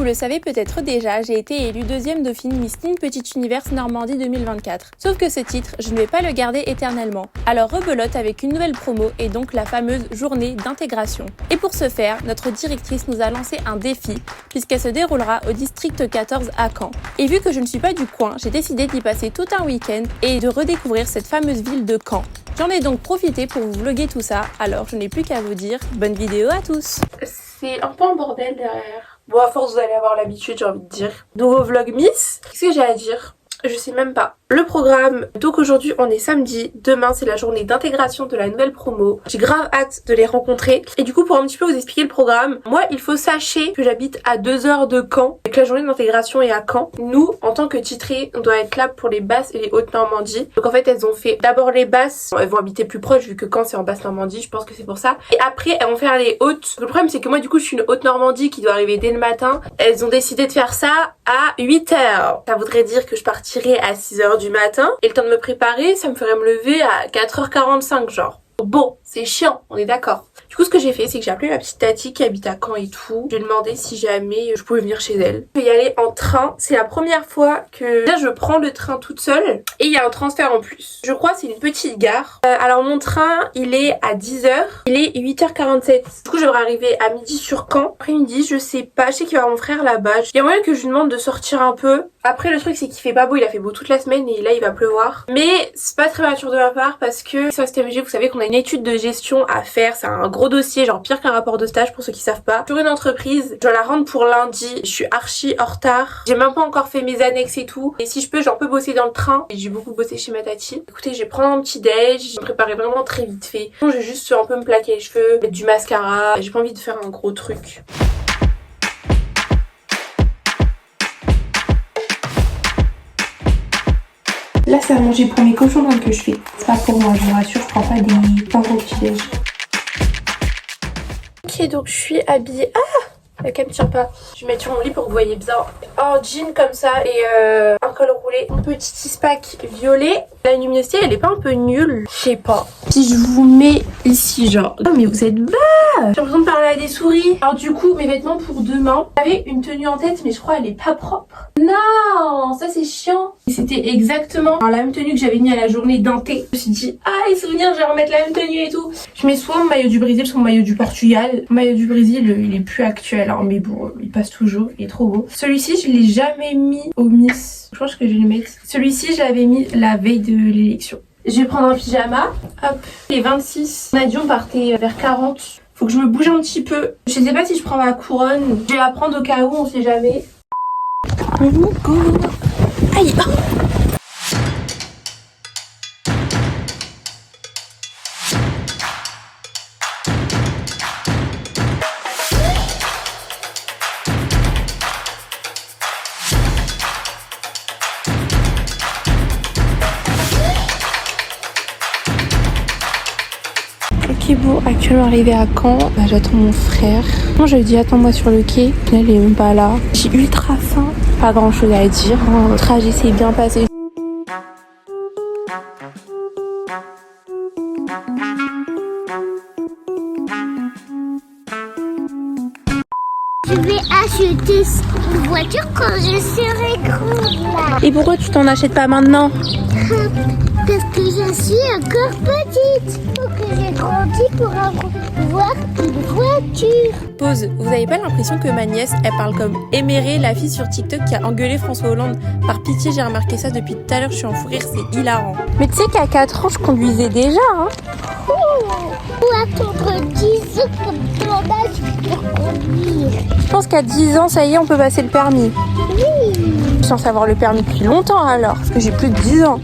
vous le savez peut-être déjà, j'ai été élue deuxième dauphine Miss Teen Petit Univers Normandie 2024. Sauf que ce titre, je ne vais pas le garder éternellement. Alors rebelote avec une nouvelle promo et donc la fameuse journée d'intégration. Et pour ce faire, notre directrice nous a lancé un défi puisqu'elle se déroulera au district 14 à Caen. Et vu que je ne suis pas du coin, j'ai décidé d'y passer tout un week-end et de redécouvrir cette fameuse ville de Caen. J'en ai donc profité pour vous vlogger tout ça, alors je n'ai plus qu'à vous dire bonne vidéo à tous. C'est un peu un bordel derrière. Bon, à force vous allez avoir l'habitude, j'ai envie de dire. Nouveau vlogmas. Qu'est-ce que j'ai à dire? Je sais même pas. Le programme, donc aujourd'hui on est samedi, demain c'est la journée d'intégration de la nouvelle promo. J'ai grave hâte de les rencontrer. Et du coup pour un petit peu vous expliquer le programme, moi il faut sachez que j'habite à 2 heures de Caen et que la journée d'intégration est à Caen. Nous, en tant que titrés, on doit être là pour les Basses et les Hautes-Normandie. Donc en fait elles ont fait d'abord les Basses, elles vont habiter plus proche vu que Caen c'est en Basse-Normandie, je pense que c'est pour ça. Et après elles vont faire les Hautes. Le problème c'est que moi du coup je suis une Haute-Normandie qui doit arriver dès le matin. Elles ont décidé de faire ça à 8 heures. Ça voudrait dire que je partirai à 6 heures du matin et le temps de me préparer ça me ferait me lever à 4h45 genre. Bon, c'est chiant, on est d'accord. Du coup ce que j'ai fait c'est que j'ai appelé ma petite Tati qui habite à Caen et tout. Je lui ai demandé si jamais je pouvais venir chez elle. Je vais y aller en train. C'est la première fois que là je prends le train toute seule et il y a un transfert en plus. Je crois c'est une petite gare. Alors mon train il est à 10h. Il est 8h47. Du coup je devrais arriver à midi sur Caen. Après-midi je sais pas. Je sais qu'il va y avoir mon frère là-bas. Il y a moyen que je lui demande de sortir un peu. Après le truc c'est qu'il fait pas beau. Il a fait beau toute la semaine et là il va pleuvoir. Mais c'est pas très mature de ma part parce que sur STMG vous savez qu'on a une étude de gestion à faire. C'est un gros dossier, genre pire qu'un rapport de stage pour ceux qui savent pas. Sur une entreprise, je dois la rendre pour lundi. Je suis archi en retard. J'ai même pas encore fait mes annexes et tout. Et si je peux, j'en peux bosser dans le train. Et j'ai beaucoup bossé chez ma tati. Écoutez, je vais prendre un petit déj. Je vais me préparer vraiment très vite fait. Je vais juste un peu me plaquer les cheveux, mettre du mascara. J'ai pas envie de faire un gros truc. Là, c'est à manger pour mes cochons d'Inde que je fais. C'est pas pour moi, je vous rassure, je prends pas des pains au petit-déj. Ok, donc je suis habillée. Ah! La cam tient pas. Je vais mettre sur mon lit pour que vous voyez bien. En jean comme ça et un col roulé. Mon petit six-pack violet. La luminosité, elle est pas un peu nulle? Je sais pas. Si je vous mets ici, genre. Non, mais vous êtes bas! J'ai l'impression de parler à des souris. Alors, du coup, mes vêtements pour demain. J'avais une tenue en tête, mais je crois elle est pas propre. Non! Ça, c'est chiant. Et c'était exactement la même tenue que j'avais mis à la journée d'inté. Je me suis dit, ah, les souvenirs, je vais remettre la même tenue et tout. Je mets soit mon maillot du Brésil, soit mon maillot du Portugal. Mon maillot du Brésil, il est plus actuel. Alors, mais bon, il passe toujours. Il est trop beau. Celui-ci, je l'ai jamais mis au Miss. Je pense que je vais le mettre. Celui-ci, je l'avais mis la veille de l'élection. Je vais prendre un pyjama. Hop. Les 26. On a dit on partait vers 40. Faut que je me bouge un petit peu. Je sais pas si je prends ma couronne. Je vais la prendre au cas où, on sait jamais. Go. Aïe. Ok bon, actuellement arrivé à Caen, j'attends mon frère. Moi je lui dis attends-moi sur le quai, là il est même pas là. J'ai ultra faim, pas grand chose à dire, hein. Le trajet s'est bien passé. Je vais acheter une voiture quand je serai grande. Et pourquoi tu t'en achètes pas maintenant? Parce que je suis encore petite. Faut que j'ai grandi pour avoir une voiture. Pause, vous avez pas l'impression que ma nièce, elle parle comme Émérée, la fille sur TikTok qui a engueulé François Hollande? Par pitié, j'ai remarqué ça depuis tout à l'heure, je suis en fou rire, c'est hilarant. Mais tu sais qu'à 4 ans, je conduisais déjà, hein. Faut attendre 10 ans comme ton âge pour conduire. Je pense qu'à 10 ans, ça y est, on peut passer le permis. Oui. Je suis censée avoir le permis depuis longtemps alors, parce que j'ai plus de 10 ans.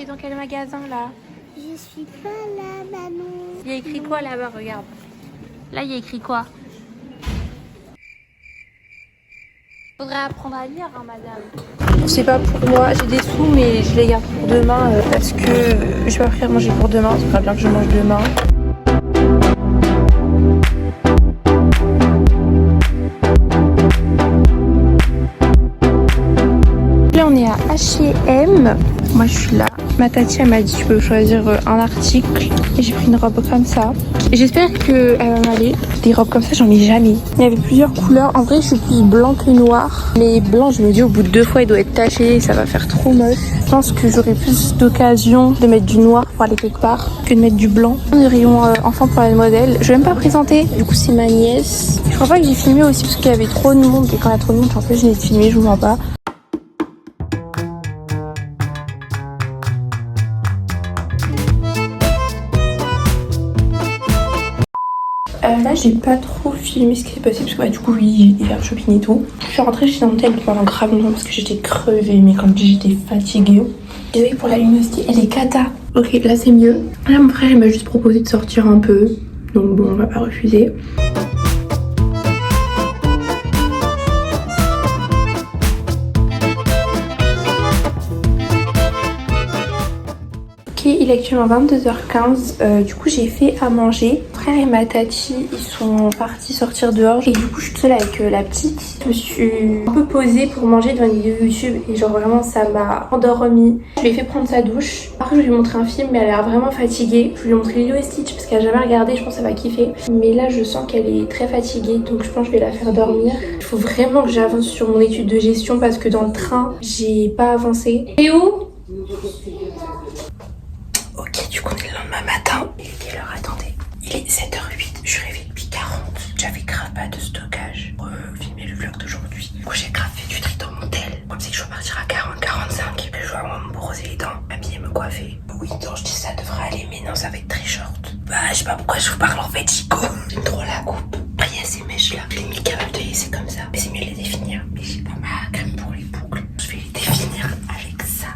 Et dans quel magasin là? Je suis pas là, maman. Il y a écrit quoi là-bas, regarde. Là, il y a écrit quoi? Faudrait apprendre à lire, hein, madame. C'est pas pour moi, j'ai des sous, mais je les garde pour demain parce que je vais pas faire manger pour demain. C'est pas bien que je mange demain. Là, on est à H&M. Moi je suis là. Ma tati elle m'a dit tu peux choisir un article. Et j'ai pris une robe comme ça. Et j'espère qu'elle va m'aller. Des robes comme ça j'en mets jamais. Il y avait plusieurs couleurs. En vrai je suis plus blanc que noir. Mais blanc je me dis au bout de 2 fois il doit être taché. Ça va faire trop moche. Je pense que j'aurai plus d'occasion de mettre du noir pour aller quelque part que de mettre du blanc. Le rayon enfant pour les modèles. Je vais même pas présenter. Du coup c'est ma nièce. Je crois pas que j'ai filmé aussi parce qu'il y avait trop de monde. Et quand il y a trop de monde en fait j'ai filmé, je vous mens pas. Là j'ai pas trop filmé ce qui s'est passé parce que du coup oui j'ai fait un shopping et tout. Je suis rentrée chez Nantel pendant grave longtemps parce que j'étais crevée mais comme j'étais fatiguée. Désolée pour la luminosité, elle est cata. Ok là c'est mieux. Là mon frère il m'a juste proposé de sortir un peu. Donc bon on va pas refuser. Il est actuellement 22h15, du coup j'ai fait à manger. Mon frère et ma tati ils sont partis sortir dehors et du coup je suis seule avec la petite. Je me suis un peu posée pour manger devant une vidéo YouTube et genre vraiment ça m'a endormie. Je lui ai fait prendre sa douche. Après je lui ai montré un film mais elle a l'air vraiment fatiguée. Je lui ai montré Lilo et Stitch parce qu'elle a jamais regardé, je pense qu'elle va kiffer. Mais là je sens qu'elle est très fatiguée donc je pense que je vais la faire dormir. Il faut vraiment que j'avance sur mon étude de gestion parce que dans le train j'ai pas avancé. Et où? Ok, du coup on est le lendemain matin. Il est quelle heure? Attendez. Il est 7h08. Je suis réveillée depuis 40. J'avais grave pas de stockage pour filmer le vlog d'aujourd'hui. Du coup j'ai grave fait du tri dans mon tel. Comme c'est que je vais partir à 40-45. Et puis je vais me brosser les dents, m'habiller, me coiffer. Oui, non, je dis ça devrait aller, mais non, ça va être très short. Bah, je sais pas pourquoi je vous parle en vertigo. J'aime trop la coupe. Après, il y a ces mèches là. Je les ai mis capable de laisser comme ça. Mais c'est mieux de les définir. Mais j'ai pas ma crème pour les boucles. Je vais les définir avec ça.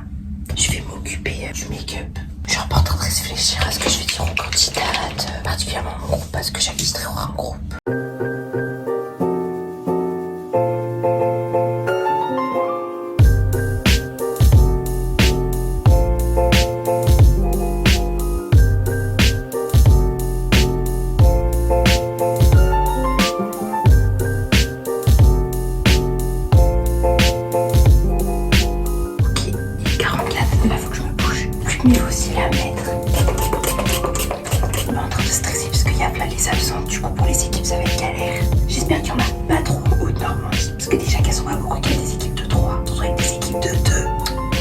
Je vais m'occuper du make-up. Je suis en train de réfléchir à ce que je vais dire aux candidates, particulièrement mon groupe, parce que j'habiterai un groupe. Mais il faut aussi la mettre. On est en train de stresser parce qu'il y a plein les absentes. Du coup, pour les équipes, ça va être galère. J'espère qu'il n'y en a pas trop en Haute-Normandie. Parce que déjà qu'elles sont pas beaucoup, qu'il y a des équipes de 3. Surtout avec des équipes de 2.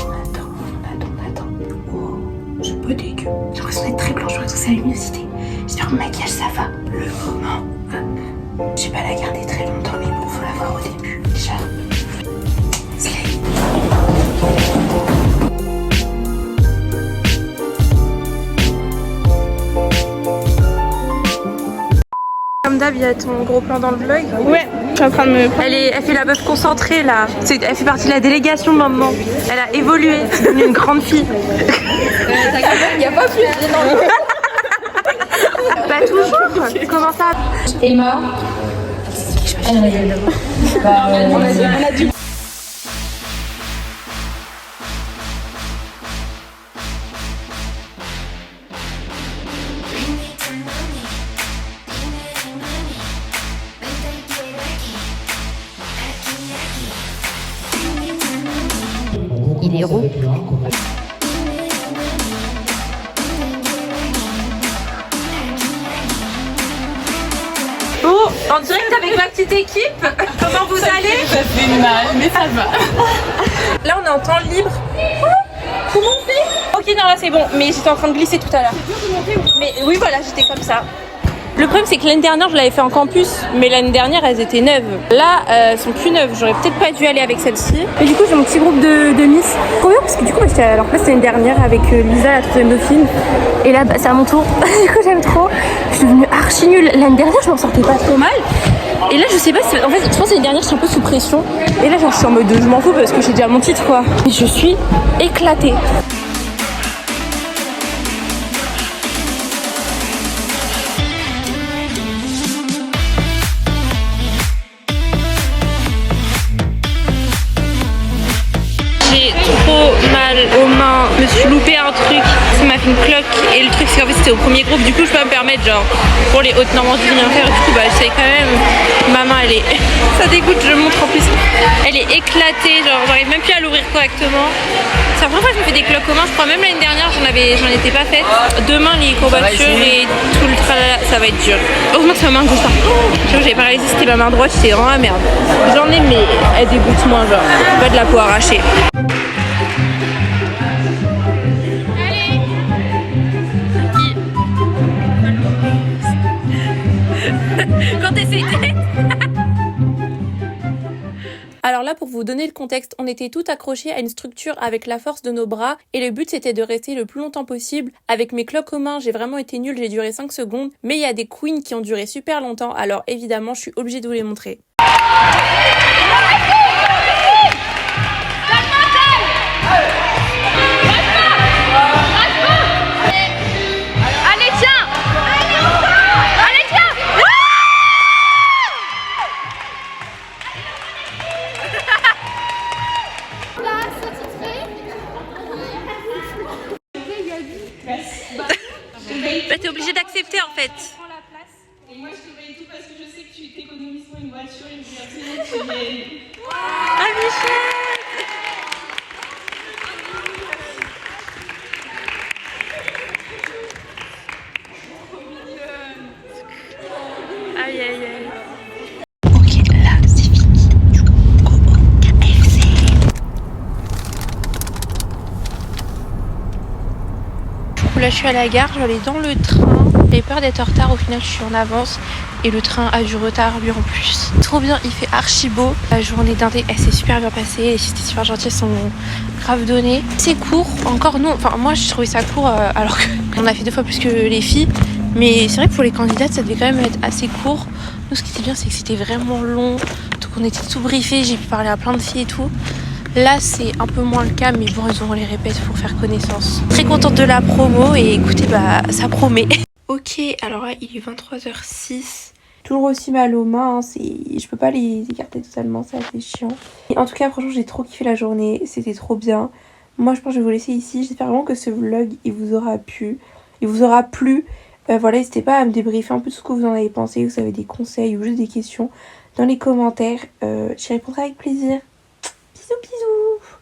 On attend. Oh, c'est pas dégueu. J'ai l'impression d'être très blanche, j'ai l'impression que c'est la luminosité. J'espère que mon maquillage, ça va. Le moment. Je vais pas la garder très longtemps, mais bon, faut la voir au début. Déjà. Comme d'hab, il y a ton gros plan dans le vlog. Ouais, je suis en train de me... Elle fait la meuf concentrée là. Elle fait partie de la délégation maman. Elle a évolué, c'est devenue une grande fille. Il n'y a pas plus. Bah toujours. Comment ça? Emma. On a dit. Il est roux. Oh, en direct avec ma petite équipe. Comment vous allez? Ça fait mal, mais ça va. Là, on est en temps libre. Comment on fait? Ok, non, là c'est bon. Mais j'étais en train de glisser tout à l'heure. Mais oui, voilà, j'étais comme ça. Le problème c'est que l'année dernière je l'avais fait en campus, mais l'année dernière elles étaient neuves. Là elles sont plus neuves, j'aurais peut-être pas dû aller avec celle-ci. Et du coup j'ai mon petit groupe de Miss. Trop bien parce que du coup j'étais à leur place l'année dernière avec Lisa, la troisième dauphine. Et là bah, c'est à mon tour. Du coup j'aime trop. Je suis devenue archi nulle. L'année dernière je m'en sortais pas trop mal. Et là je sais pas si... En fait je pense que l'année dernière je suis un peu sous pression. Et là genre, je suis en mode je m'en fous parce que j'ai déjà mon titre quoi. Et je suis éclatée. J'ai trop mal aux mains, je me suis loupé un truc. C'est m'a fait une cloque et le truc c'est qu'en fait c'était au premier groupe, du coup je peux me permettre genre pour les hautes Normandie de rien faire, du coup bah j'essaye quand même. Ma main elle est, ça dégoûte, je montre en plus, elle est éclatée, genre j'arrive même plus à l'ouvrir correctement. C'est la première fois que je me fais des cloques aux mains, je crois même l'année dernière j'en étais pas faite. Demain les courbatures et tout le tralala, ça va être dur. Heureusement que c'est ma main gauche. J'avais pas réalisé c'était ma main droite, c'était vraiment la merde. J'en ai mais elle dégoûte moins, genre pas de la peau arrachée. Quand t'essayes. Alors là, pour vous donner le contexte, on était tout accrochés à une structure avec la force de nos bras et le but c'était de rester le plus longtemps possible. Avec mes cloques aux mains, j'ai vraiment été nulle, j'ai duré 5 secondes, mais il y a des queens qui ont duré super longtemps, alors évidemment, je suis obligée de vous les montrer. Bah t'es obligé d'accepter en fait. Et moi je te paye tout parce que je sais que tu t'économises pour une voiture et que tu viens. Ah Michel. Aïe aïe aïe. Ok, là c'est fini. Du coup, go au KFC. Du coup là je suis à la gare, j'allais dans le train. J'avais peur d'être en retard, au final je suis en avance. Et le train a du retard lui en plus. Trop bien, il fait archi beau. La journée d'Indé, elle s'est super bien passée. Les filles étaient super gentilles, elles sont grave données. C'est court, encore non. Enfin moi je trouvais ça court alors qu'on a fait 2 fois plus que les filles. Mais c'est vrai que pour les candidates ça devait quand même être assez court. Nous ce qui était bien c'est que c'était vraiment long. Donc on était tout briefés, j'ai pu parler à plein de filles et tout. Là c'est un peu moins le cas mais bon ils auront les répètes pour faire connaissance. Très contente de la promo et écoutez bah ça promet. Ok, alors là il est 23h06. Toujours aussi mal aux mains, hein, je peux pas les écarter totalement, c'est assez chiant. Et en tout cas franchement j'ai trop kiffé la journée, c'était trop bien. Moi je pense que je vais vous laisser ici, j'espère vraiment que ce vlog il vous aura plu. Voilà, n'hésitez pas à me débriefer un peu de ce que vous en avez pensé, vous avez des conseils ou juste des questions dans les commentaires. J'y répondrai avec plaisir. Bisous bisous.